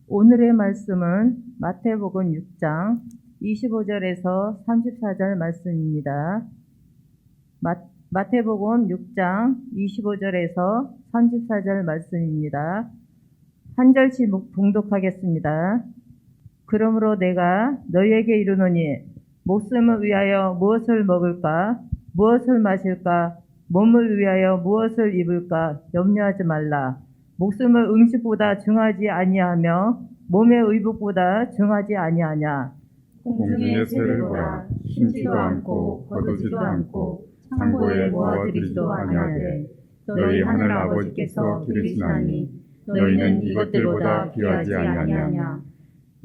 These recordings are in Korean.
오늘의 말씀은 마태복음 6장 25절에서 34절 말씀입니다. 마태복음 6장 25절에서 34절 말씀입니다. 한 절씩 봉독하겠습니다. 그러므로 내가 너희에게 이르노니 목숨을 위하여 무엇을 먹을까, 무엇을 마실까, 몸을 위하여 무엇을 입을까 염려하지 말라. 목숨을 음식보다 중하지 아니하며 몸의 의복보다 중하지 아니하냐. 공중의 새를 보라. 심지도 않고 거두지도 않고 창고에 모아두지도 아니하되 너희 하늘 아버지께서 기르시나니 너희는 이것들보다 귀하지 아니하냐.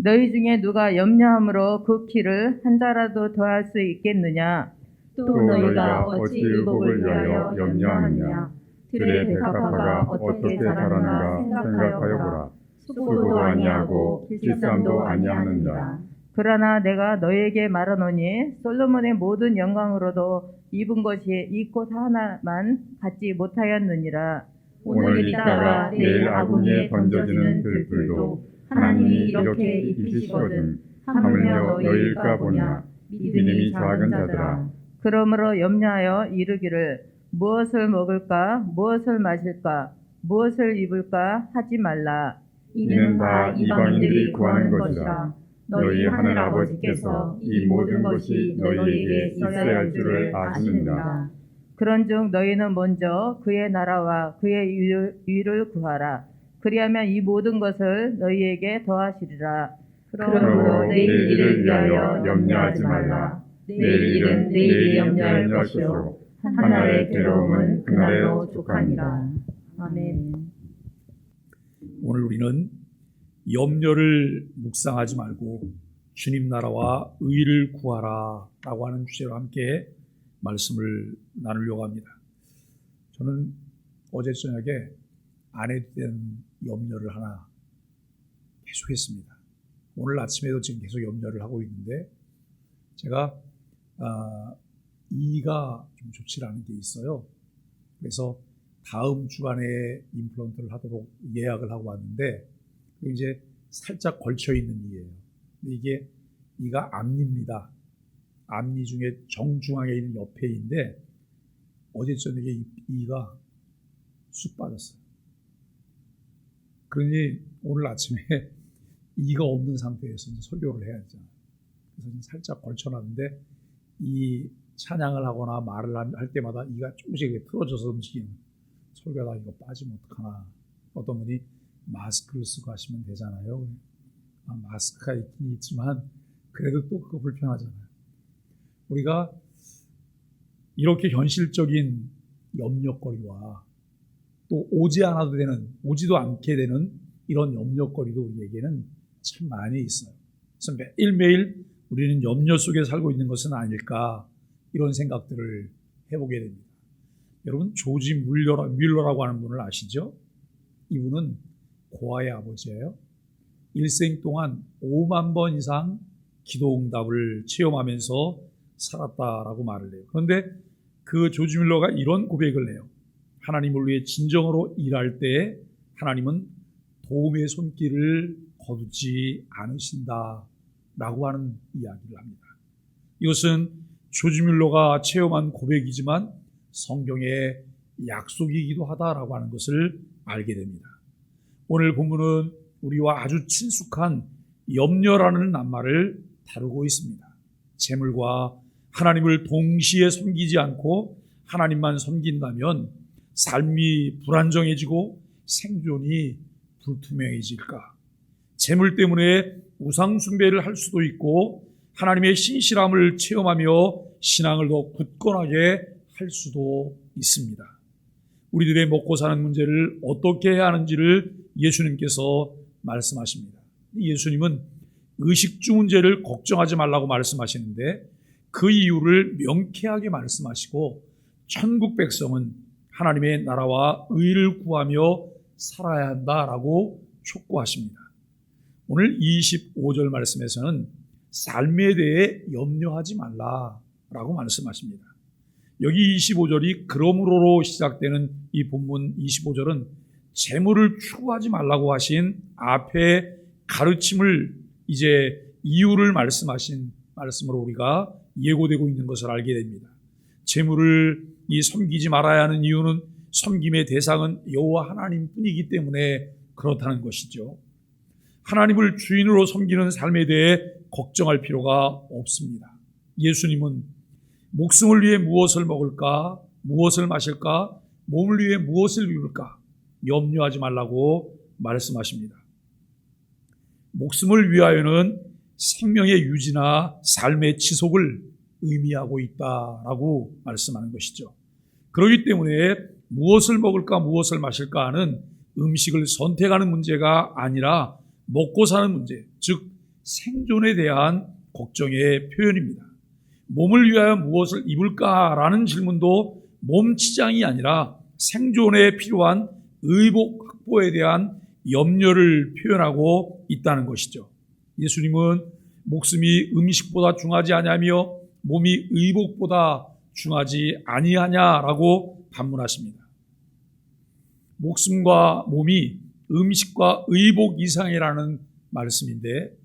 너희 중에 누가 염려함으로 그 키를 한 자라도 더할 수 있겠느냐. 또 너희가 어찌 의복을 위하여 염려하느냐. 들의 백합화가 어떻게 자라는가 생각하여 보라. 수고도 아니하고 길쌈도 아니하느니라. 그러나 내가 너희에게 말하노니 솔로몬의 모든 영광으로도 입은 것이 이 꽃 하나만 갖지 못하였느니라. 오늘 있다가 내일 아궁이에 던져지는 들불도 하나님이 이렇게 입히시거든 하물며 너희일까 보냐. 믿음이 작은 자들아. 그러므로 염려하여 이르기를 무엇을 먹을까, 무엇을 마실까, 무엇을 입을까 하지 말라. 이는 다 이방인들이 구하는 것이라. 너희 하늘 아버지께서 이 모든 것이 너희에게 있어야 할 줄을 아시느니라. 그런즉 너희는 먼저 그의 나라와 그의 의를 구하라. 그리하면 이 모든 것을 너희에게 더하시리라. 그러므로 내일 일을 위하여 염려하지 말라. 내일 일은 내일이 염려할 것이요 한 날의 괴로움은 그날로 족하니라. 아멘. 오늘 우리는 염려를 묵상하지 말고 주님 나라와 의를 구하라 라고 하는 주제로 함께 말씀을 나누려고 합니다. 저는 어제 저녁에 아내에 대한 염려를 하나 계속했습니다. 오늘 아침에도 지금 계속 염려를 하고 있는데 제가 이가 좀 좋지 않은 게 있어요. 그래서 다음 주간에 임플란트를 하도록 예약을 하고 왔는데 이제 살짝 걸쳐 있는 이예요. 근데 이게 이가 앞니입니다. 앞니 중에 정중앙에 있는 옆에인데 어제 저녁에 이가 쑥 빠졌어요. 그러니 오늘 아침에 이가 없는 상태에서 이제 설교를 해야 되잖아요. 그래서 살짝 걸쳐놨는데 이 찬양을 하거나 말을 할 때마다 이가 조금씩 풀어져서 움직이는 설교하다 이거 빠지면 어떡하나. 어떤 분이 마스크를 쓰고 하시면 되잖아요. 마스크가 있긴 있지만 그래도 또 그거 불편하잖아요. 우리가 이렇게 현실적인 염려거리와 또 오지도 않게 되는 이런 염려거리도 우리에게는 참 많이 있어요. 그래서 매일매일 우리는 염려 속에 살고 있는 것은 아닐까 이런 생각들을 해보게 됩니다. 여러분 조지 뮬러라고 하는 분을 아시죠? 이분은 고아의 아버지예요. 일생 동안 5만 번 이상 기도응답을 체험하면서 살았다라고 말을 해요. 그런데 그 조지 뮬러가 이런 고백을 해요. 하나님을 위해 진정으로 일할 때 하나님은 도움의 손길을 거두지 않으신다라고 하는 이야기를 합니다. 이것은 조지 뮬러가 체험한 고백이지만 성경의 약속이기도 하다라고 하는 것을 알게 됩니다. 오늘 본문은 우리와 아주 친숙한 염려라는 낱말을 다루고 있습니다. 재물과 하나님을 동시에 섬기지 않고 하나님만 섬긴다면 삶이 불안정해지고 생존이 불투명해질까? 재물 때문에 우상 숭배를 할 수도 있고 하나님의 신실함을 체험하며 신앙을 더 굳건하게 할 수도 있습니다. 우리들의 먹고 사는 문제를 어떻게 해야 하는지를 예수님께서 말씀하십니다. 예수님은 의식주 문제를 걱정하지 말라고 말씀하시는데 그 이유를 명쾌하게 말씀하시고 천국 백성은 하나님의 나라와 의를 구하며 살아야 한다라고 촉구하십니다. 오늘 25절 말씀에서는 삶에 대해 염려하지 말라라고 말씀하십니다. 여기 25절이 그러므로로 시작되는 이 본문 25절은 재물을 추구하지 말라고 하신 앞에 가르침을 이제 이유를 말씀하신 말씀으로 우리가 예고되고 있는 것을 알게 됩니다. 재물을 섬기지 말아야 하는 이유는 섬김의 대상은 여호와 하나님뿐이기 때문에 그렇다는 것이죠. 하나님을 주인으로 섬기는 삶에 대해 걱정할 필요가 없습니다. 예수님은 목숨을 위해 무엇을 먹을까, 무엇을 마실까, 몸을 위해 무엇을 입을까 염려하지 말라고 말씀하십니다. 목숨을 위하여는 생명의 유지나 삶의 지속을 의미하고 있다라고 말씀하는 것이죠. 그렇기 때문에 무엇을 먹을까 무엇을 마실까 하는 음식을 선택하는 문제가 아니라 먹고 사는 문제, 즉 생존에 대한 걱정의 표현입니다. 몸을 위하여 무엇을 입을까라는 질문도 몸치장이 아니라 생존에 필요한 의복 확보에 대한 염려를 표현하고 있다는 것이죠. 예수님은 목숨이 음식보다 중하지 아니하며 몸이 의복보다 중하지 아니하냐라고 반문하십니다. 목숨과 몸이 음식과 의복 이상이라는 말씀인데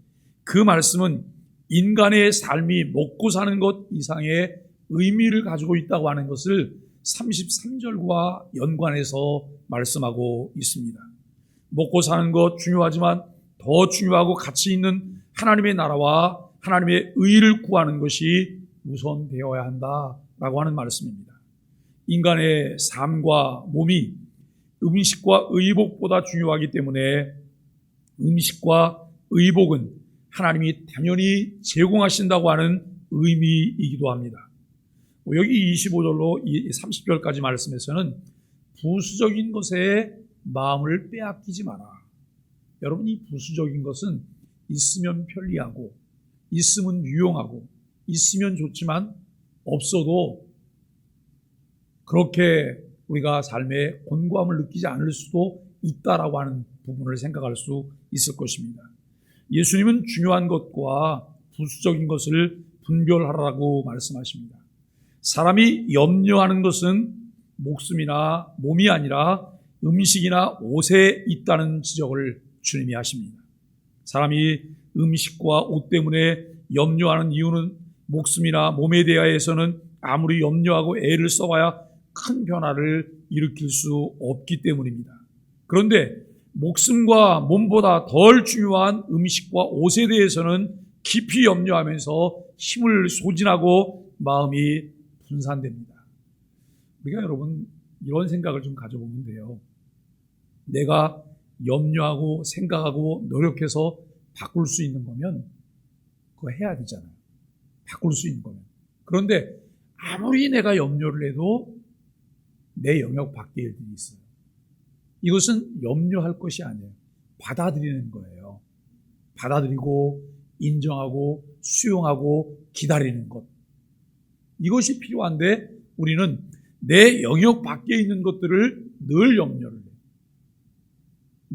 그 말씀은 인간의 삶이 먹고 사는 것 이상의 의미를 가지고 있다고 하는 것을 33절과 연관해서 말씀하고 있습니다. 먹고 사는 것 중요하지만 더 중요하고 가치 있는 하나님의 나라와 하나님의 의를 구하는 것이 우선되어야 한다라고 하는 말씀입니다. 인간의 삶과 몸이 음식과 의복보다 중요하기 때문에 음식과 의복은 하나님이 당연히 제공하신다고 하는 의미이기도 합니다. 여기 25절로 30절까지 말씀에서는 부수적인 것에 마음을 빼앗기지 마라. 여러분, 이 부수적인 것은 있으면 편리하고 있으면 유용하고 있으면 좋지만 없어도 그렇게 우리가 삶에 곤고함을 느끼지 않을 수도 있다라고 하는 부분을 생각할 수 있을 것입니다. 예수님은 중요한 것과 부수적인 것을 분별하라고 말씀하십니다. 사람이 염려하는 것은 목숨이나 몸이 아니라 음식이나 옷에 있다는 지적을 주님이 하십니다. 사람이 음식과 옷 때문에 염려하는 이유는 목숨이나 몸에 대하여서는 아무리 염려하고 애를 써봐야 큰 변화를 일으킬 수 없기 때문입니다. 그런데 목숨과 몸보다 덜 중요한 음식과 옷에 대해서는 깊이 염려하면서 힘을 소진하고 마음이 분산됩니다. 우리가 여러분 이런 생각을 좀 가져보면 돼요. 내가 염려하고 생각하고 노력해서 바꿀 수 있는 거면 그거 해야 되잖아요. 바꿀 수 있는 거면. 그런데 아무리 내가 염려를 해도 내 영역 밖의 일들이 있어요. 이것은 염려할 것이 아니에요. 받아들이는 거예요. 받아들이고 인정하고 수용하고 기다리는 것. 이것이 필요한데 우리는 내 영역 밖에 있는 것들을 늘 염려를 해요.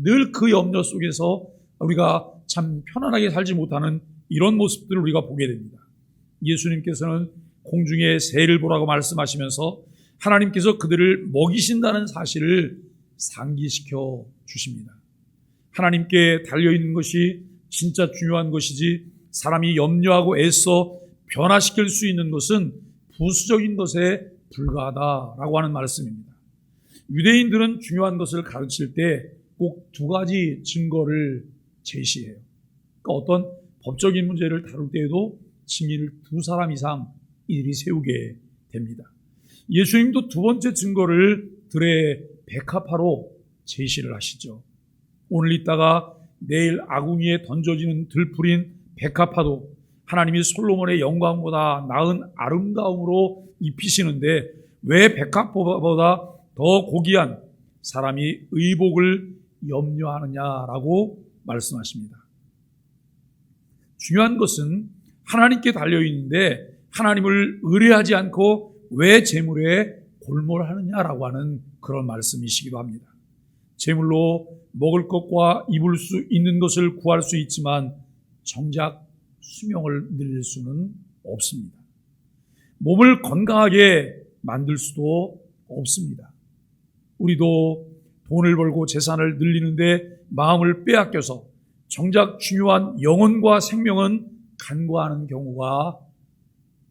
늘 그 염려 속에서 우리가 참 편안하게 살지 못하는 이런 모습들을 우리가 보게 됩니다. 예수님께서는 공중의 새를 보라고 말씀하시면서 하나님께서 그들을 먹이신다는 사실을 상기시켜 주십니다. 하나님께 달려있는 것이 진짜 중요한 것이지 사람이 염려하고 애써 변화시킬 수 있는 것은 부수적인 것에 불과하다라고 하는 말씀입니다. 유대인들은 중요한 것을 가르칠 때 꼭 두 가지 증거를 제시해요. 그러니까 어떤 법적인 문제를 다룰 때에도 증인을 두 사람 이상 이들이 세우게 됩니다. 예수님도 두 번째 증거를 들의 백합화로 제시를 하시죠. 오늘 있다가 내일 아궁이에 던져지는 들풀인 백합화도 하나님이 솔로몬의 영광보다 나은 아름다움으로 입히시는데 왜 백합화보다 더 고귀한 사람이 의복을 염려하느냐라고 말씀하십니다. 중요한 것은 하나님께 달려있는데 하나님을 의뢰하지 않고 왜 재물에 골몰하느냐라고 하는 그런 말씀이시기도 합니다. 재물로 먹을 것과 입을 수 있는 것을 구할 수 있지만 정작 수명을 늘릴 수는 없습니다. 몸을 건강하게 만들 수도 없습니다. 우리도 돈을 벌고 재산을 늘리는데 마음을 빼앗겨서 정작 중요한 영혼과 생명은 간과하는 경우가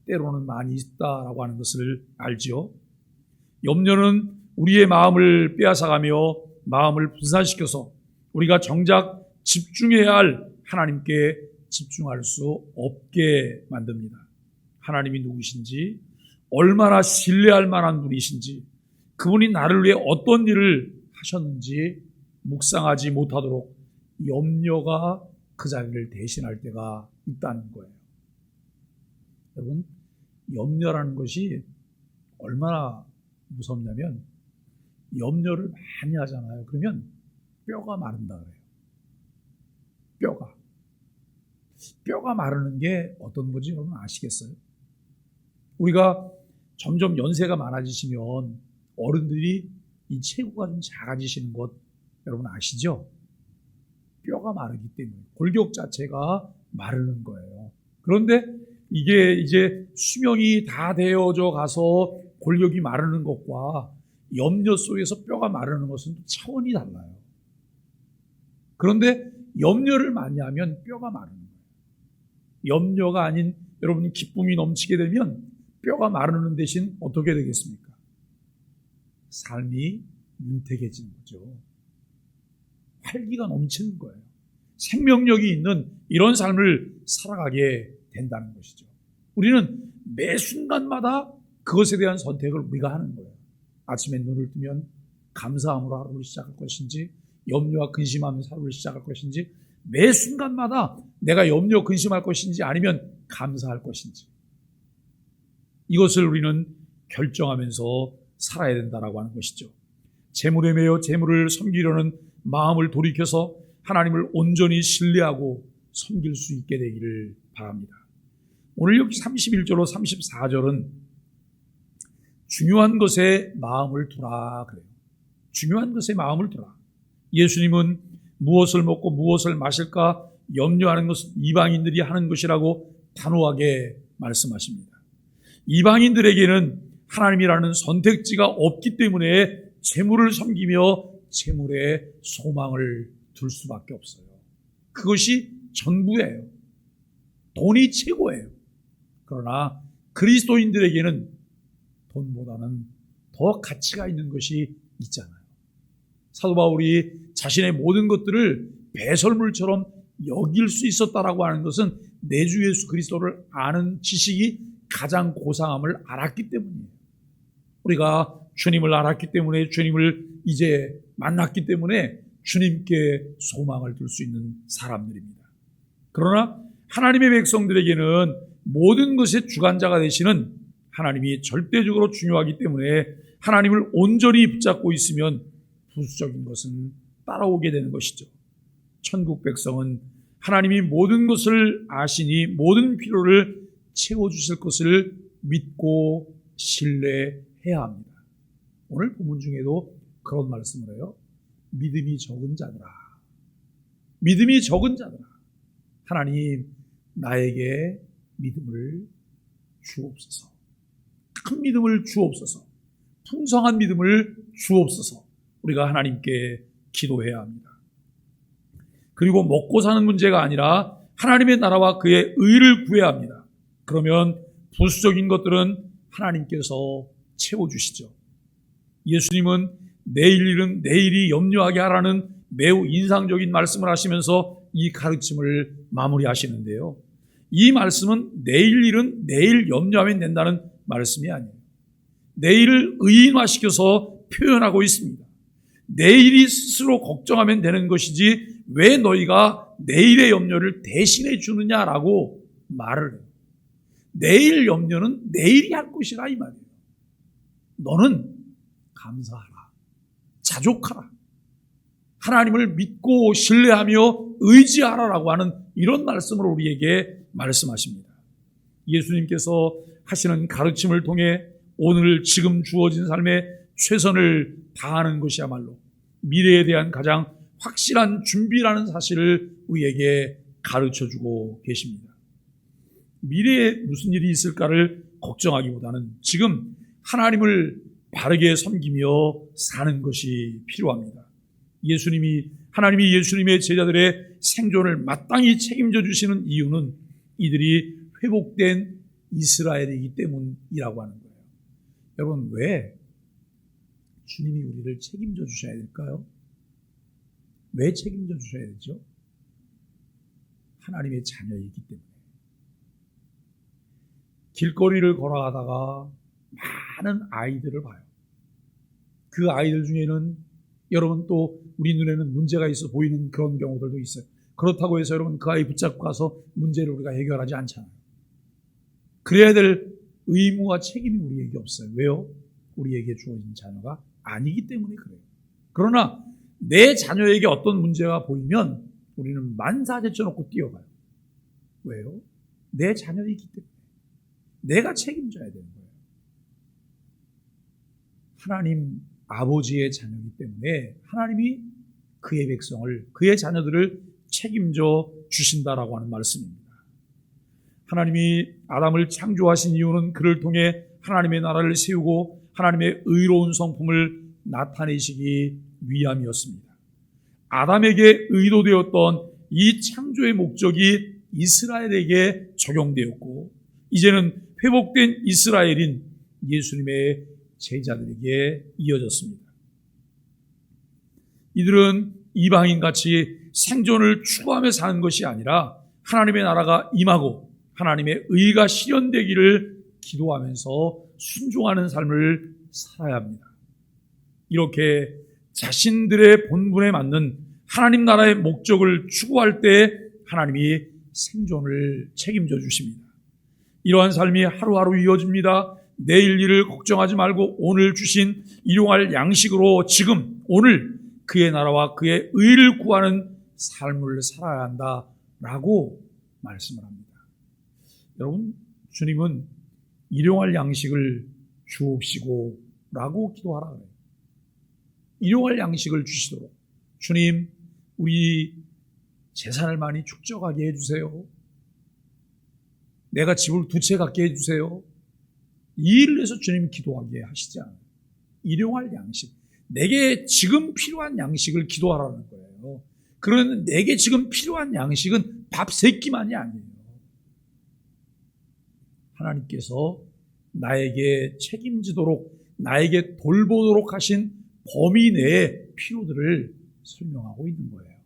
때로는 많이 있다라고 하는 것을 알지요. 염려는 우리의 마음을 빼앗아가며 마음을 분산시켜서 우리가 정작 집중해야 할 하나님께 집중할 수 없게 만듭니다. 하나님이 누구신지, 얼마나 신뢰할 만한 분이신지, 그분이 나를 위해 어떤 일을 하셨는지 묵상하지 못하도록 염려가 그 자리를 대신할 때가 있다는 거예요. 여러분, 염려라는 것이 얼마나 무섭냐면, 염려를 많이 하잖아요. 그러면 뼈가 마른다 그래요. 뼈가 마르는 게 어떤 건지 여러분 아시겠어요? 우리가 점점 연세가 많아지시면 어른들이 이 체구가 좀 작아지시는 것 여러분 아시죠? 뼈가 마르기 때문에 골격 자체가 마르는 거예요. 그런데 이게 이제 수명이 다 되어져 가서 골격이 마르는 것과 염려 속에서 뼈가 마르는 것은 차원이 달라요. 그런데 염려를 많이 하면 뼈가 마르는 거예요. 염려가 아닌 여러분이 기쁨이 넘치게 되면 뼈가 마르는 대신 어떻게 되겠습니까? 삶이 윤택해지는 거죠. 활기가 넘치는 거예요. 생명력이 있는 이런 삶을 살아가게 된다는 것이죠. 우리는 매 순간마다 그것에 대한 선택을 우리가 하는 거예요. 아침에 눈을 뜨면 감사함으로 하루를 시작할 것인지, 염려와 근심하면서 하루를 시작할 것인지, 매 순간마다 내가 염려 근심할 것인지 아니면 감사할 것인지, 이것을 우리는 결정하면서 살아야 된다라고 하는 것이죠. 재물에 매여 재물을 섬기려는 마음을 돌이켜서 하나님을 온전히 신뢰하고 섬길 수 있게 되기를 바랍니다. 오늘 여기 31절로 34절은 중요한 것에 마음을 두라 그래요. 중요한 것에 마음을 두라. 예수님은 무엇을 먹고 무엇을 마실까 염려하는 것은 이방인들이 하는 것이라고 단호하게 말씀하십니다. 이방인들에게는 하나님이라는 선택지가 없기 때문에 재물을 섬기며 재물에 소망을 둘 수밖에 없어요. 그것이 전부예요. 돈이 최고예요. 그러나 그리스도인들에게는 돈보다는 더 가치가 있는 것이 있잖아요. 사도 바울이 자신의 모든 것들을 배설물처럼 여길 수 있었다라고 하는 것은 내 주 예수 그리스도를 아는 지식이 가장 고상함을 알았기 때문이에요. 우리가 주님을 알았기 때문에, 주님을 이제 만났기 때문에 주님께 소망을 둘 수 있는 사람들입니다. 그러나 하나님의 백성들에게는 모든 것의 주관자가 되시는 하나님이 절대적으로 중요하기 때문에 하나님을 온전히 붙잡고 있으면 부수적인 것은 따라오게 되는 것이죠. 천국 백성은 하나님이 모든 것을 아시니 모든 필요를 채워주실 것을 믿고 신뢰해야 합니다. 오늘 본문 중에도 그런 말씀을 해요. 믿음이 적은 자들아. 믿음이 적은 자들아. 하나님, 나에게 믿음을 주옵소서. 큰 믿음을 주옵소서. 풍성한 믿음을 주옵소서. 우리가 하나님께 기도해야 합니다. 그리고 먹고 사는 문제가 아니라 하나님의 나라와 그의 의를 구해야 합니다. 그러면 부수적인 것들은 하나님께서 채워주시죠. 예수님은 내일 일은 내일이 염려하게 하라는 매우 인상적인 말씀을 하시면서 이 가르침을 마무리하시는데요. 이 말씀은 내일 일은 내일 염려하면 된다는 말씀이 아니에요. 내일을 의인화시켜서 표현하고 있습니다. 내일이 스스로 걱정하면 되는 것이지 왜 너희가 내일의 염려를 대신해 주느냐라고 말을 해요. 내일 염려는 내일이 할 것이라 이 말이에요. 너는 감사하라. 자족하라. 하나님을 믿고 신뢰하며 의지하라라고 하는 이런 말씀을 우리에게 말씀하십니다. 예수님께서 하시는 가르침을 통해 오늘 지금 주어진 삶에 최선을 다하는 것이야말로 미래에 대한 가장 확실한 준비라는 사실을 우리에게 가르쳐주고 계십니다. 미래에 무슨 일이 있을까를 걱정하기보다는 지금 하나님을 바르게 섬기며 사는 것이 필요합니다. 하나님이 예수님의 제자들의 생존을 마땅히 책임져 주시는 이유는 이들이 회복된 이스라엘이기 때문이라고 하는 거예요. 여러분, 왜 주님이 우리를 책임져 주셔야 될까요? 왜 책임져 주셔야 되죠? 하나님의 자녀이기 때문에. 길거리를 걸어가다가 많은 아이들을 봐요. 그 아이들 중에는 여러분 또 우리 눈에는 문제가 있어 보이는 그런 경우들도 있어요. 그렇다고 해서 여러분 그 아이 붙잡고 가서 문제를 우리가 해결하지 않잖아요. 그래야 될 의무와 책임이 우리에게 없어요. 왜요? 우리에게 주어진 자녀가 아니기 때문에 그래요. 그러나 내 자녀에게 어떤 문제가 보이면 우리는 만사제쳐놓고 뛰어가요. 왜요? 내 자녀이기 때문에. 내가 책임져야 되는 거예요. 하나님 아버지의 자녀이기 때문에 하나님이 그의 백성을, 그의 자녀들을 책임져 주신다라고 하는 말씀입니다. 하나님이 아담을 창조하신 이유는 그를 통해 하나님의 나라를 세우고 하나님의 의로운 성품을 나타내시기 위함이었습니다. 아담에게 의도되었던 이 창조의 목적이 이스라엘에게 적용되었고 이제는 회복된 이스라엘인 예수님의 제자들에게 이어졌습니다. 이들은 이방인같이 생존을 추구하며 사는 것이 아니라 하나님의 나라가 임하고 하나님의 의가 실현되기를 기도하면서 순종하는 삶을 살아야 합니다. 이렇게 자신들의 본분에 맞는 하나님 나라의 목적을 추구할 때 하나님이 생존을 책임져 주십니다. 이러한 삶이 하루하루 이어집니다. 내일 일을 걱정하지 말고 오늘 주신 일용할 양식으로 지금 오늘 그의 나라와 그의 의를 구하는 삶을 살아야 한다라고 말씀을 합니다. 여러분, 주님은 일용할 양식을 주옵시고 라고 기도하라 그래요. 일용할 양식을 주시도록 주님, 우리 재산을 많이 축적하게 해주세요. 내가 집을 두 채 갖게 해주세요. 이 일을 해서 주님이 기도하게 하시지 않아요. 일용할 양식, 내게 지금 필요한 양식을 기도하라는 거예요. 그러면 내게 지금 필요한 양식은 밥 세 끼만이 아니에요. 하나님께서 나에게 책임지도록, 나에게 돌보도록 하신 범위 내의 필요들을 설명하고 있는 거예요.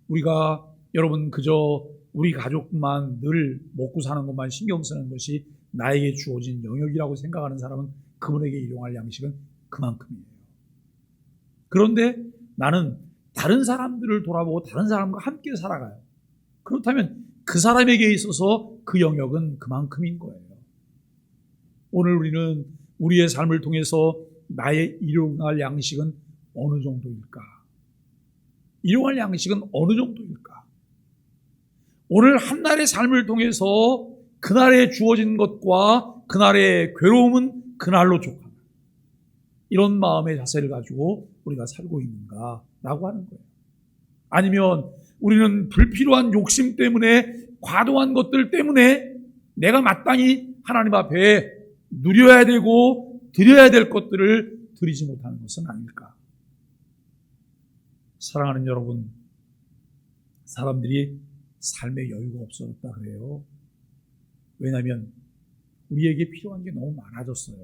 우리가 여러분 그저 우리 가족만 늘 먹고 사는 것만 신경 쓰는 것이 나에게 주어진 영역이라고 생각하는 사람은 그분에게 일용할 양식은 그만큼이에요. 그런데 나는 다른 사람들을 돌아보고 다른 사람과 함께 살아가요. 그렇다면 그 사람에게 있어서 그 영역은 그만큼인 거예요. 오늘 우리는 우리의 삶을 통해서 나의 일용할 양식은 어느 정도일까? 일용할 양식은 어느 정도일까? 오늘 한날의 삶을 통해서 그날에 주어진 것과 그날의 괴로움은 그날로 족하다. 이런 마음의 자세를 가지고 우리가 살고 있는가라고 하는 거예요. 아니면 우리는 불필요한 욕심 때문에, 과도한 것들 때문에 내가 마땅히 하나님 앞에 누려야 되고 드려야 될 것들을 드리지 못하는 것은 아닐까? 사랑하는 여러분, 사람들이 삶의 여유가 없어졌다 그래요. 왜냐하면 우리에게 필요한 게 너무 많아졌어요.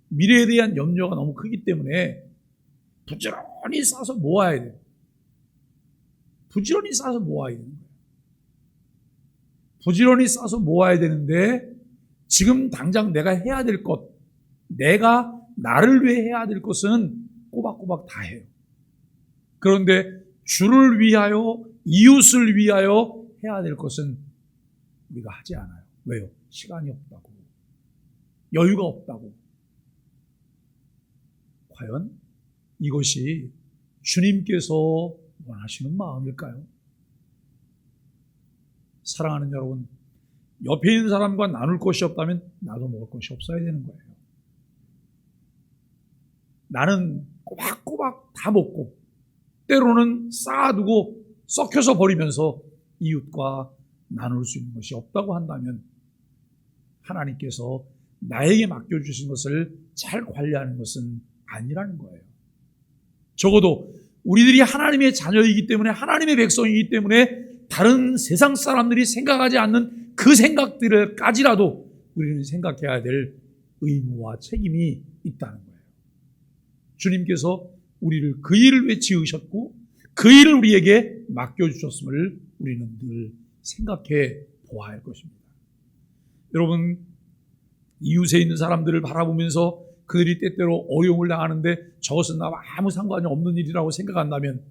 미래에 대한 염려가 너무 크기 때문에 부지런히 싸서 모아야 돼요. 부지런히 싸서 모아야 되는 거예요. 부지런히 싸서 모아야 되는데 지금 당장 내가 해야 될 것, 내가 나를 위해 해야 될 것은 꼬박꼬박 다 해요. 그런데 주를 위하여, 이웃을 위하여 해야 될 것은 우리가 하지 않아요. 왜요? 시간이 없다고, 여유가 없다고. 과연 이것이 주님께서 원하시는 마음일까요? 사랑하는 여러분, 옆에 있는 사람과 나눌 것이 없다면 나도 먹을 것이 없어야 되는 거예요. 나는 꼬박꼬박 다 먹고 때로는 쌓아두고 썩혀서 버리면서 이웃과 나눌 수 있는 것이 없다고 한다면 하나님께서 나에게 맡겨주신 것을 잘 관리하는 것은 아니라는 거예요. 적어도 우리들이 하나님의 자녀이기 때문에, 하나님의 백성이기 때문에 다른 세상 사람들이 생각하지 않는 그 생각들을까지라도 우리는 생각해야 될 의무와 책임이 있다는 거예요. 주님께서 우리를 그 일을 위해 지으셨고 그 일을 우리에게 맡겨주셨음을 우리는 늘 생각해 보아야 할 것입니다. 여러분, 이웃에 있는 사람들을 바라보면서 그들이 때때로 어려움을 당하는데 저것은 나와 아무 상관이 없는 일이라고 생각한다면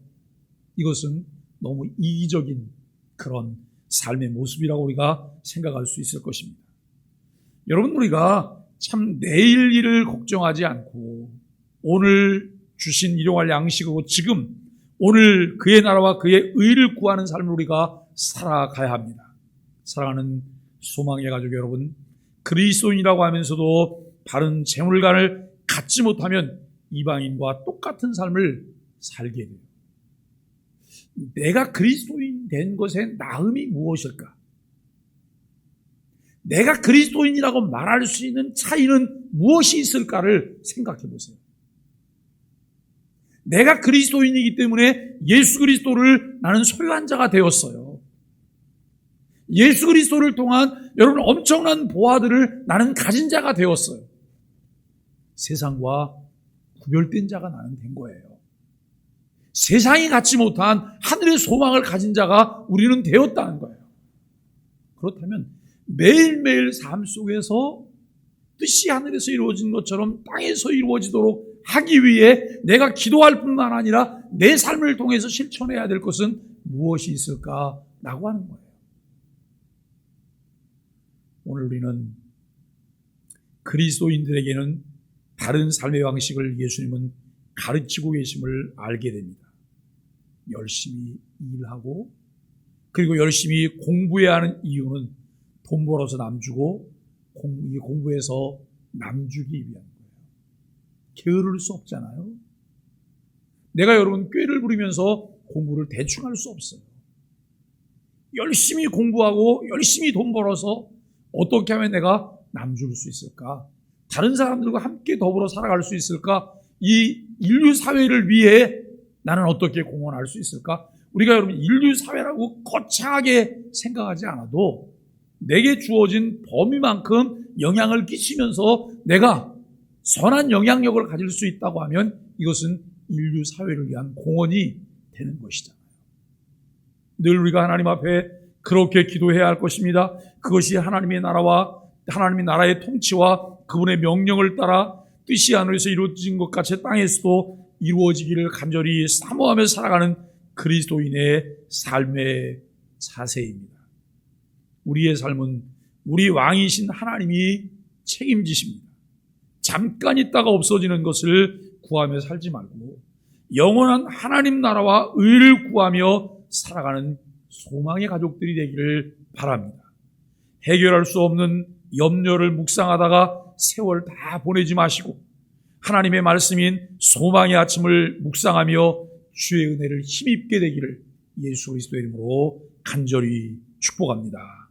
이것은 너무 이기적인 그런 삶의 모습이라고 우리가 생각할 수 있을 것입니다. 여러분, 우리가 참 내일 일을 걱정하지 않고 오늘 주신 일용할 양식으로 지금 오늘 그의 나라와 그의 의를 구하는 삶을 우리가 살아가야 합니다. 사랑하는 소망의 가족 여러분, 그리스도인이라고 하면서도 바른 재물관을 갖지 못하면 이방인과 똑같은 삶을 살게 돼요. 내가 그리스도인 된 것의 나음이 무엇일까? 내가 그리스도인이라고 말할 수 있는 차이는 무엇이 있을까를 생각해 보세요. 내가 그리스도인이기 때문에 예수 그리스도를 나는 소유한 자가 되었어요. 예수 그리스도를 통한 여러분 엄청난 보화들을 나는 가진 자가 되었어요. 세상과 구별된 자가 나는 된 거예요. 세상이 갖지 못한 하늘의 소망을 가진 자가 우리는 되었다는 거예요. 그렇다면 매일매일 삶 속에서 뜻이 하늘에서 이루어진 것처럼 땅에서 이루어지도록 하기 위해 내가 기도할 뿐만 아니라 내 삶을 통해서 실천해야 될 것은 무엇이 있을까라고 하는 거예요. 오늘 우리는 그리스도인들에게는 다른 삶의 방식을 예수님은 가르치고 계심을 알게 됩니다. 열심히 일하고 그리고 열심히 공부해야 하는 이유는 돈 벌어서 남주고 공부해서 남주기 위한 거예요. 게으를 수 없잖아요. 내가 여러분 꾀를 부리면서 공부를 대충 할 수 없어요. 열심히 공부하고 열심히 돈 벌어서 어떻게 하면 내가 남줄 수 있을까? 다른 사람들과 함께 더불어 살아갈 수 있을까? 이 인류 사회를 위해 나는 어떻게 공헌할 수 있을까? 우리가 여러분 인류 사회라고 거창하게 생각하지 않아도 내게 주어진 범위만큼 영향을 끼치면서 내가 선한 영향력을 가질 수 있다고 하면 이것은 인류 사회를 위한 공헌이 되는 것이잖아요. 늘 우리가 하나님 앞에 그렇게 기도해야 할 것입니다. 그것이 하나님의 나라와 하나님의 나라의 통치와 그분의 명령을 따라 뜻이 하늘에서 이루어진 것 같이 땅에서도 이루어지기를 간절히 사모하며 살아가는 그리스도인의 삶의 자세입니다. 우리의 삶은 우리 왕이신 하나님이 책임지십니다. 잠깐 있다가 없어지는 것을 구하며 살지 말고 영원한 하나님 나라와 의를 구하며 살아가는 소망의 가족들이 되기를 바랍니다. 해결할 수 없는 염려를 묵상하다가 세월 다 보내지 마시고 하나님의 말씀인 소망의 아침을 묵상하며 주의 은혜를 힘입게 되기를 예수 그리스도의 이름으로 간절히 축복합니다.